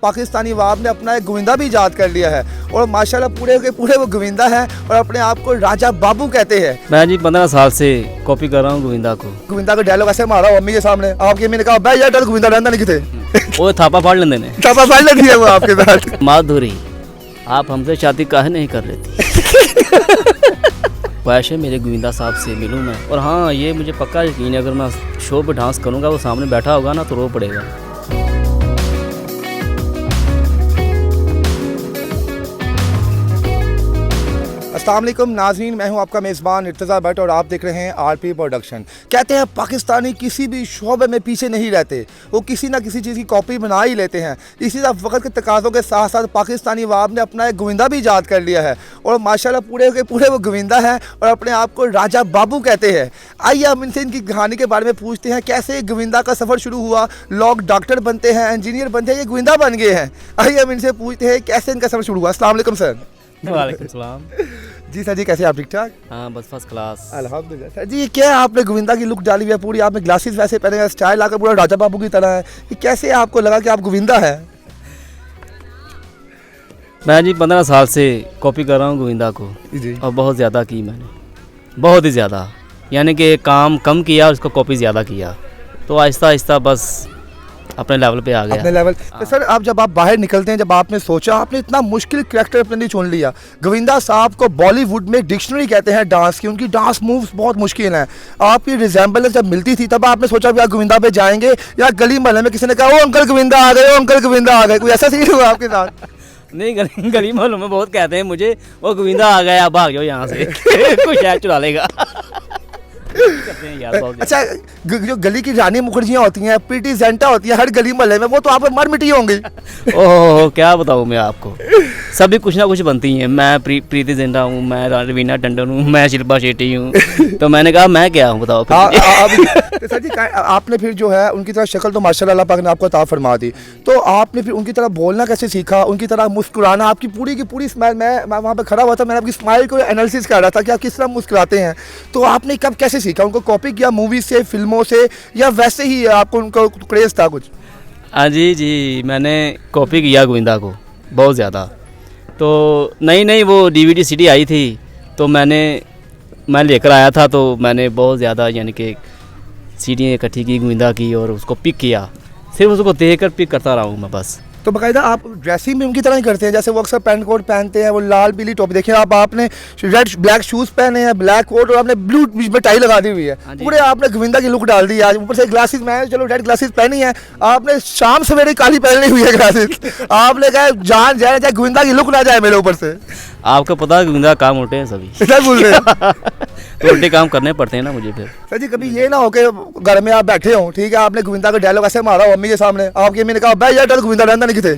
पाकिस्तानी वाब ने अपना एक गोविंदा भी ईजाद कर लिया है और माशाल्लाह पूरे के पूरे वो गोविंदा हैं और अपने आप को राजा बाबू कहते हैं। मैं जी 15 साल से कॉपी कर रहा हूँ गोविंदा को। गोविंदा का डायलॉग ऐसे मारा हो अम्मी के सामने, आपकी अम्मी ने कहा भाई यार गोविंदा रहता नहीं किथे वो थापा फाड़ लेंदे ने, थापा फाड़ लेती है वो आपके साथ। माधुरी आप हमसे शादी काहे नहीं कर लेती? वैसे मेरे गोविंदा साहब से मिलूँ मैं, और हाँ ये मुझे पक्का यकीन है अगर मैं शो पे डांस करूँगा वो सामने बैठा होगा ना तो रो पड़ेगा। अस्सलाम वालेकुम नाज़रीन, मैं हूं आपका मेज़बान इर्तज़ा भट्ट और आप देख रहे हैं आरपी प्रोडक्शन। कहते हैं पाकिस्तानी किसी भी शोबे में पीछे नहीं रहते, वो किसी ना किसी चीज़ की कॉपी बना ही लेते हैं। इसी तरह वक्त के तकाज़ों के साथ साथ पाकिस्तानी वाब ने अपना एक गोविंदा भी ईजाद कर लिया है और माशाल्लाह पूरे के पूरे वो गोविंदा हैं और अपने आप को राजा बाबू कहते हैं। आइए हम इनसे इनकी कहानी के बारे में पूछते हैं, कैसे गोविंदा का सफ़र शुरू हुआ। लोग डॉक्टर बनते हैं, इंजीनियर बनते हैं, ये गोविंदा बन गए हैं। आइए हम इनसे पूछते हैं कैसे इनका सफ़र शुरू हुआ। अस्सलाम वालेकुम सर। वालेकुम सलाम। जी सर जी, कैसे आप? ठीक ठाक? हाँ बस फर्स्ट क्लास अल्हम्दुलिल्लाह। सर जी, ये क्या है आपने गोविंदा की लुक डाली हुई है पूरी, आपने ग्लासेस वैसे पहने हैं, स्टाइल आकर पूरा राजा बाबू की तरह है, ये कैसे आपको लगा कि आप गोविंदा है? मैं जी 15 साल से कॉपी कर रहा हूँ गोविंदा को जी और बहुत ज़्यादा की मैंने, बहुत ही ज़्यादा, यानी कि काम कम किया उसको कॉपी ज़्यादा किया, तो आहिस्ता आहिस्ता बस अपने लेवल पे आ गया। अपने लेवल तो सर आप जब आप बाहर निकलते हैं, जब आपने सोचा, आपने इतना मुश्किल करैक्टर अपने लिए चुन लिया। गोविंदा साहब को बॉलीवुड में डिक्शनरी कहते हैं डांस की, उनकी डांस मूव्स बहुत मुश्किल हैं। आपकी रिजेंबलेंस जब मिलती थी तब आपने सोचा भी आप गोविंदा पे जाएंगे, या गली मोहल्ले में किसी ने कहा ओ अंकल गोविंदा आ गए, ओ अंकल गोविंदा आ गए, कोई ऐसा सीन हुआ आपके साथ? नहीं, गली मोहल्लों में बहुत कहते हैं मुझे वो गोविंदा आ गया, भाग जाओ यहाँ से कोई शायद चुरा लेगा। करते हैं यार बहुत। अच्छा, जो गली की रानी मुखर्जियाँ होती हैं, प्रीति ज़िंटा होती है हर गली मोहल्ले में, वो तो आप पर मर मिटी होंगी। ओह क्या बताऊँ मैं आपको, सभी कुछ ना कुछ बनती हैं। मैं प्रीति जिंटा हूँ, मैं रवीना टंडन हूँ, मैं शिल्पा शेट्टी हूँ, तो मैंने कहा मैं क्या हूँ बताओ। तो सर जी आपने फिर जो है उनकी तरह शक्ल तो माशाल्लाह अल्लाह पाक ने आपको अता फरमा दी, तो आपने फिर उनकी तरह बोलना कैसे सीखा, उनकी तरह मुस्कुराना? आपकी पूरी की पूरी स्माइल, मैं वहाँ पे खड़ा हुआ था, मैंने आपकी स्माइल को एनालिसिस कर रहा था कि आप किस तरह मुस्कुराते हैं, तो आपने कब कैसे सीखा? उनको कॉपी किया मूवी से, फिल्मों से, या वैसे ही आपको उनको क्रेज़ था कुछ? हाँ जी, मैंने कॉपी किया गोविंदा को बहुत ज़्यादा। तो नई वो DVD CD आई थी तो मैं लेकर आया था, तो मैंने बहुत ज़्यादा यानी कि सीढ़ियाँ इकट्ठी की गोविंदा की और उसको पिक किया, सिर्फ उसको देख कर पिक करता रहा हूँ मैं बस। तो बाकायदा आप ड्रेसिंग भी उनकी तरह ही करते हैं, जैसे वो अक्सर पैंट कोट पहनते हैं, वो लाल पीली टोपी, देखिए आपने रेड ब्लैक शूज़ पहने हैं, ब्लैक कोट, और आपने ब्लू बीच में टाई लगा दी हुई है, पूरे आपने गोविंदा की लुक डाल दी है। आज ऊपर से ग्लासेस, मैं चलो रेड ग्लासेस पहनी है, आपने शाम सवेरे काली पहनी हुई है ग्लासेस। आपने कहा जान जाए चाहे गोविंदा की लुक ना जाए मेरे ऊपर से। आपको पता है गोविंदा काम उल्टे हैं सभी। क्या बोल रहे हैं? तो उल्टे काम करने पड़ते हैं ना मुझे फिर। सर जी कभी ये ना हो कि घर में आप बैठे हो, ठीक है, आपने गोविंदा का डायलॉग ऐसे मारा हो अम्मी के सामने, आपकी अम्मी ने कहा भाई यार गोविंदा रहता नहीं किथे,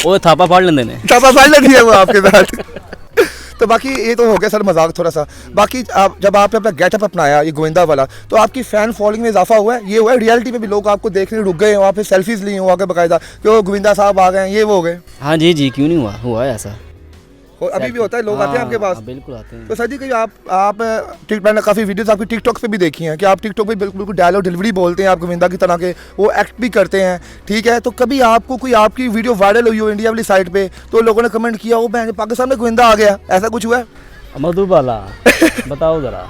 वो थापा फाड़ लेंदे ने, थापा फाड़ लेती है वो आपके साथ। तो बाकी ये तो हो गया सर मजाक थोड़ा सा। बाकी आप जब आपने अपना गेटअप अपनाया ये गोविंदा वाला, तो आपकी फ़ैन फॉलोइंग में इजाफा हुआ है? ये हुआ है रियलिटी में भी लोग आपको देखने रुक गए, वहाँ पे सेल्फीज ली हो आके बाकायदा कि वो गोविंदा साहब आ गए, ये वो हो गए? हाँ जी क्यों नहीं हुआ है ऐसा, अभी भी होता है, लोग आते हैं आपके पास? बिल्कुल आते हैं। तो सर जी कहीं आप मैंने काफ़ी वीडियोस आपकी टिकटॉक पे भी देखी हैं कि आप टिकटॉक पे बिल्कुल डायलॉग डिलीवरी बोलते हैं, आप गोविंदा की तरह के वो एक्ट भी करते हैं, ठीक है, तो कभी आपको कोई आपकी वीडियो वायरल हुई हो इंडिया वाली साइड पे तो लोगों ने कमेंट किया हो बहन पाकिस्तान में गोविंदा आ गया, ऐसा कुछ हुआ है? मधुबाला बताओ ज़रा,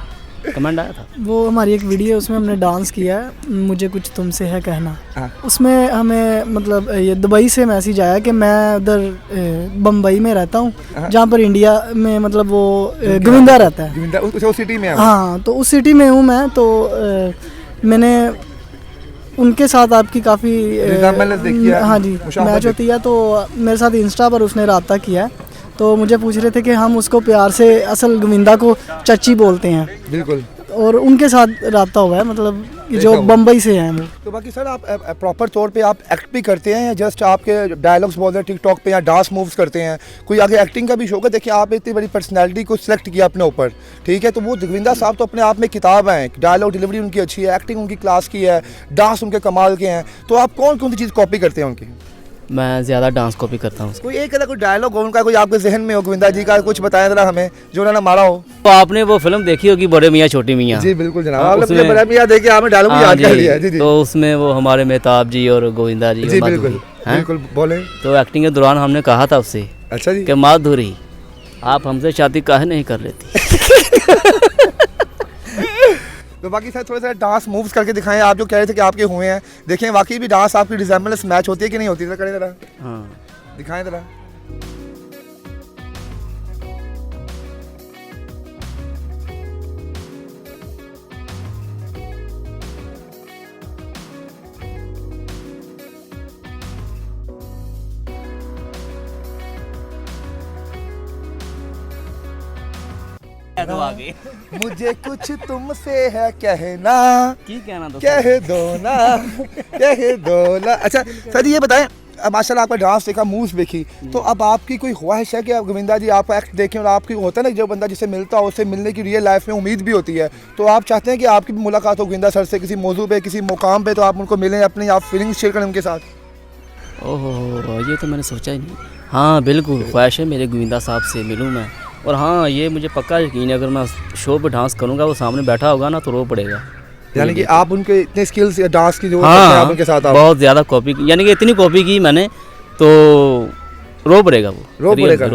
कमेंट आया था? वो हमारी एक वीडियो है, उसमें हमने डांस किया है, मुझे कुछ तुमसे है कहना। हाँ। उसमें हमें मतलब ये दुबई से मैसेज आया कि मैं उधर बम्बई में रहता हूँ, जहाँ पर इंडिया में मतलब वो गोविंदा रहता है। गोविंदा उस सिटी में है? हाँ, तो उस सिटी में हूँ मैं, तो मैंने उनके साथ आपकी काफ़ी हाँ जी मैच होती है, तो मेरे साथ इंस्टा पर उसने रब्ता किया है, तो मुझे पूछ रहे थे कि हम उसको प्यार से असल गोविंदा को चच्ची बोलते हैं। बिल्कुल। और उनके साथ रब्ता हुआ है, मतलब जो बम्बई से हैं वो। तो बाकी सर आप प्रॉपर तौर पे आप एक्ट भी करते हैं या जस्ट आपके डायलॉग्स बोलते हैं टिकटॉक पे, या डांस मूव्स करते हैं? कोई आगे एक्टिंग का भी शौक है? देखिए आप इतनी बड़ी पर्सनैलिटी को सिलेक्ट किया अपने ऊपर, ठीक है, तो वो गोविंदा साहब तो अपने आप में किताब हैं, डायलॉग डिलीवरी उनकी अच्छी है, एक्टिंग उनकी क्लास की है, डांस उनके कमाल के हैं, तो आप कौन सी चीज़ कॉपी करते हैं उनकी? मैं ज़्यादा डांस कॉपी करता हूँ। कोई एक कोई डायलॉग हो उनका, कोई आपके जहन में हो गोविंदा जी का, कुछ बताया जरा हमें जो उन्होंने मारा हो। तो आपने वो फिल्म देखी होगी बड़े मियाँ छोटी मियाँ? जी बिल्कुल जनाब, आपने बड़े मियाँ देखिए, आपने डायलॉग भी याद कर लिया है। जी तो उसमें वो हमारे मेहताब जी और गोविंदा जी, जी बिल्कुल, हैं? बिल्कुल बोले। तो एक्टिंग के दौरान हमने कहा था उससे अच्छा जी। कि माधुरी आप हमसे शादी काहे नहीं कर लेती। तो बाकी सर थोड़ा सा डांस मूव्स करके दिखाएं, आप जो कह रहे थे कि आपके हुए हैं, देखें वाकई भी डांस आपकी रिजेम्बलेंस मैच होती है कि नहीं होती है, करें जरा, हाँ दिखाएं जरा। तो आगे मुझे कुछ तुमसे है कहना, की कहना तो कह दो ना, कह दो ना। अच्छा सर ये बताएं, अब माशाल्लाह आपका डांस देखा, मूव्स देखी, तो अब आपकी कोई ख्वाहिश है कि आप गोविंदा जी आपका एक्ट देखें, और आपकी होता है ना जो बंदा जिससे मिलता हो उससे मिलने की रियल लाइफ में उम्मीद भी होती है, तो आप चाहते हैं कि आपकी भी मुलाकात हो गोविंदा सर से किसी मौजू पे, किसी मुकाम पे, तो आप उनको मिलें, अपनी आप फीलिंग्स शेयर करें उनके साथ। ओहो ये तो मैंने सोचा ही नहीं। हाँ बिल्कुल ख्वाहिश है मेरे गोविंदा साहब से मिलूँ मैं, और हाँ ये मुझे पक्का यकीन है अगर मैं शो पे डांस करूँगा वो सामने बैठा होगा ना तो रो पड़ेगा। यानी कि आप उनके इतने स्किल्स या डांस की जो हाँ आप उनके साथ आप बहुत ज़्यादा कॉपी, यानी कि इतनी कॉपी की मैंने तो रो पड़ेगा वो, रो पड़ेगा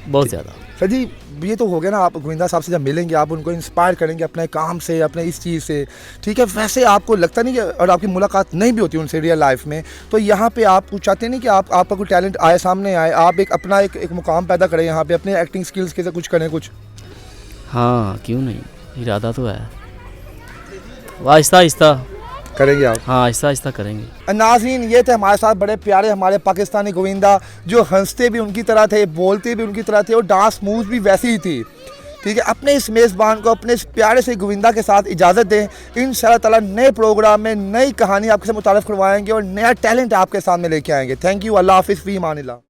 बहुत ज़्यादा। सर जी ये तो हो गया ना, आप गोविंदा साहब से जब मिलेंगे आप उनको इंस्पायर करेंगे अपने काम से, अपने इस चीज़ से, ठीक है, वैसे आपको लगता नहीं कि, और आपकी मुलाकात नहीं भी होती उनसे रियल लाइफ में, तो यहाँ पे आप चाहते नहीं कि आपका कोई टैलेंट आए, सामने आए, आप एक अपना एक मुकाम पैदा करें यहाँ पे, अपने एक्टिंग स्किल्स के से कुछ करें कुछ। हाँ क्यों नहीं, इरादा तो है, आहिस्ता आहिस्ता करेंगे आप। हाँ आहिस्ता आहिस्ता करेंगे। नाज़रीन ये थे हमारे साथ बड़े प्यारे हमारे पाकिस्तानी गोविंदा, जो हंसते भी उनकी तरह थे, बोलते भी उनकी तरह थे, और डांस मूव्स भी वैसी ही थी, ठीक है। अपने इस मेज़बान को अपने इस प्यारे से गोविंदा के साथ इजाज़त दें। इंशाअल्लाह ताला नए प्रोग्राम में नई कहानी आपसे मुतारिफ करवाएंगे और नया टैलेंट आपके सामने लेके आएंगे। थैंक यू, अल्लाह हाफिज़, फ़ी अमानिल्लाह।